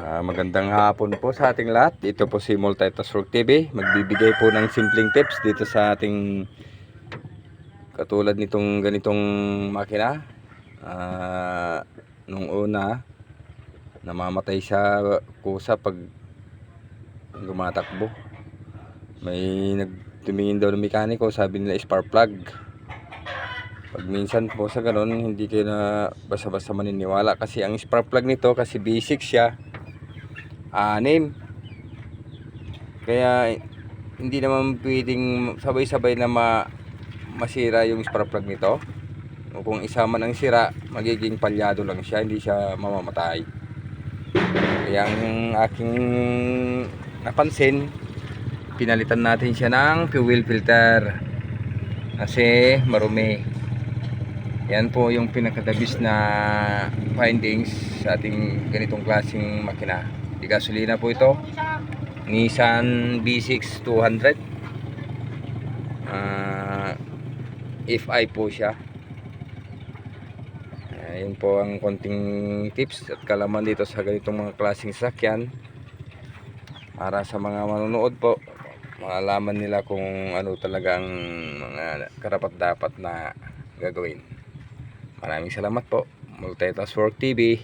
Magandang hapon po sa ating lahat. Ito po si Multitask Work TV. Magbibigay po ng simpleng tips dito sa ating katulad nitong ganitong makina. Nung una, namamatay sa kusa pag lumatakbo. May nagtumingin daw ng mekaniko, sabi nila spark plug. Pag minsan po sa ganun, hindi kayo na basta-basta maniniwala kasi ang spark plug nito kasi B6 siya, 6. Kaya hindi naman pwedeng sabay-sabay na masira yung spark plug nito. O kung isa man ang sira, magiging palyado lang siya, hindi siya mamamatay. Kaya ang aking napansin, pinalitan natin siya ng fuel filter kasi marumi. Yan po yung pinakadabis na findings sa ating ganitong klaseng makina. Di gasolina po ito, Nissan B6 200. FI po siya. Yun po ang konting tips at kalaman dito sa ganitong mga klaseng sasakyan para sa mga manonood po, malaman nila kung ano talagang mga karapat dapat na gagawin. Maraming salamat po. Multitask Work TV.